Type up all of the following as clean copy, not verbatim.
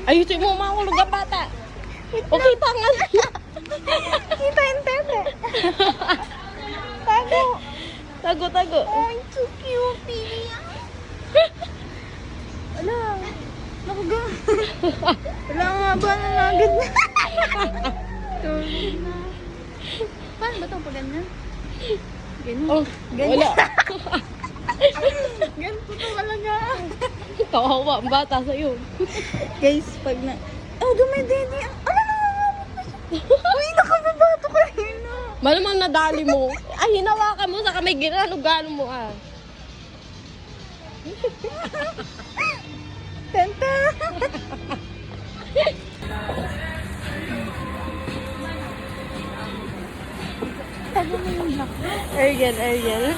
Ayusin mo mga kulog ang bata. Okay, tangan. Kita yung tete. Tago. Tago. Oh, it's so cute, baby. Wala. Nakaga. Wala nga ba na nagad na? Paano ba ito pag ganyan? Ganyan. Oh, wala. Ganito to talaga. Kawawa ang bata sa'yo. Guys, pag na... Oh, dumididi. Ano na? Uy, nakababato ka rin na. Malamang nadali mo. Ay, hinawakan mo sa kamay. Ginano-gano mo ah. Tenta. Tago mo yung lock. Ariel.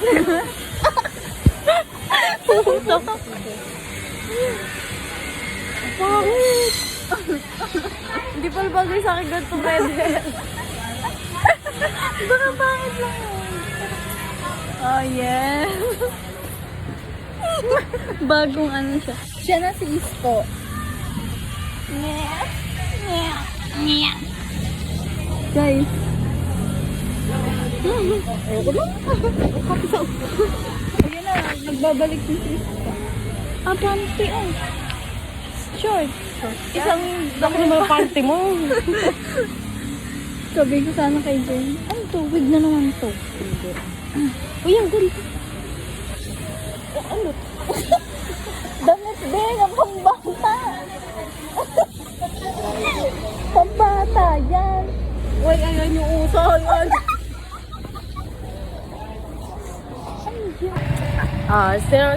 Bakit? Hindi pala bagay sa akin ganito, pwede. Baka bakit lang yun? Oh, yeah. Bagong ano siya. Siya na si Isko. Guys. Ayoko lang. Ayun na, nagbabalik si Isko. Ah, panty oh. Short. Isang Ako naman yung party mo. sabi ko sana kay Jen. Ano to? Wig na naman to. Uy, ang ganda. Oh, ano? Damit din, ang pambata. Pambata, yan. Uy, ayan yung uso. Ayan.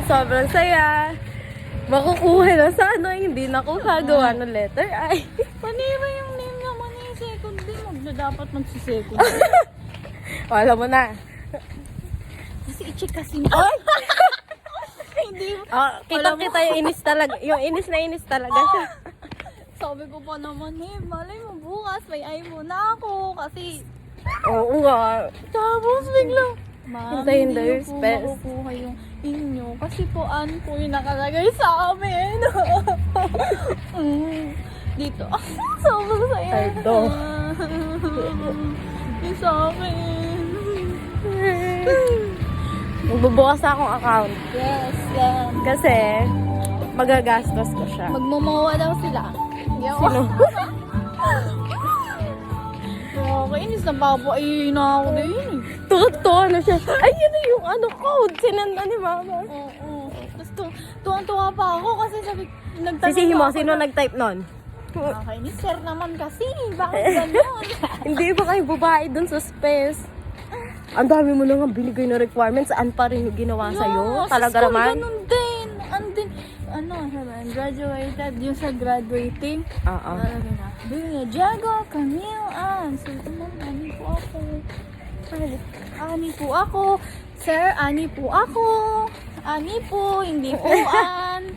Sobrang saya. Makukuha na sana. Hindi na ako kagawa ng letter I. Panira yung name naman eh. Second din. Huwag na dapat magsisecond. O, alam mo na. Kasi i-check kasi mo. Hindi. Kita yung inis talaga. Yung inis na inis talaga siya. Sabi ko pa naman eh. Malay mo bukas. May iPhone na ako. Kasi Oo nga. tapos biglang Ma'am, Hintayin daw hindi yung niyo po space. makukuha yung inyo. Kasi po, ano po yung nakalagay sa amin. Dito. Sobrang saya. Ardo. Yung sa akin. Magbubukas akong account. Yes, yan. Kasi, magagastos ko siya. Magmamawa daw sila. Sino? Kainis na babo. Ay, na ako na yun eh. Tuwa na siya. Ay, yun na yung code. Sinanda ni mama. Oo. Tapos tuwang-tuwa pa ako kasi sabi, nagtanong Sisihin mo, ako sino nag-type nun? Nakakainis, sir naman kasi. Bakit gano'n? Hindi ba kayo babae dun sa space? Ang dami mo nang binigay na requirements. Saan pa rin yung ginawa sa'yo? Talaga naman? Ganun din. Graduated yung sa graduating. Oo. Talaga na. Doon Diego, Camille, Ann. So, ani po ako. Ani po ako. Sir, ani po ako. Ani po, hindi po Ann.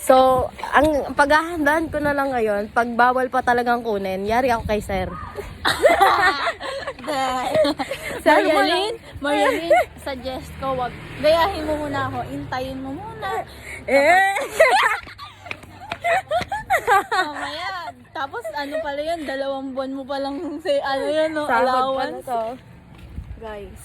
So, ang paghahandaan ko na lang ngayon, pag bawal pa talagang kunin, yari ako kay sir. Sir, Marilyn, suggest ko, wag. Gayahin mo muna ako. Intayin mo muna. Mamaya. Tapos ano pala yun, 2 buwan mo palang say, ano yan, no? Sahod pa na Allowance. to. Guys.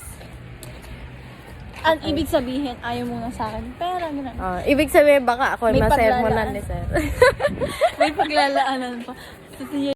Ang ibig sabihin, ayaw mo na sa akin. Pera, gano'n. Ibig sabihin, baka ako May masermonan paglalaan. ni sir. May paglalaanan pa. Kasi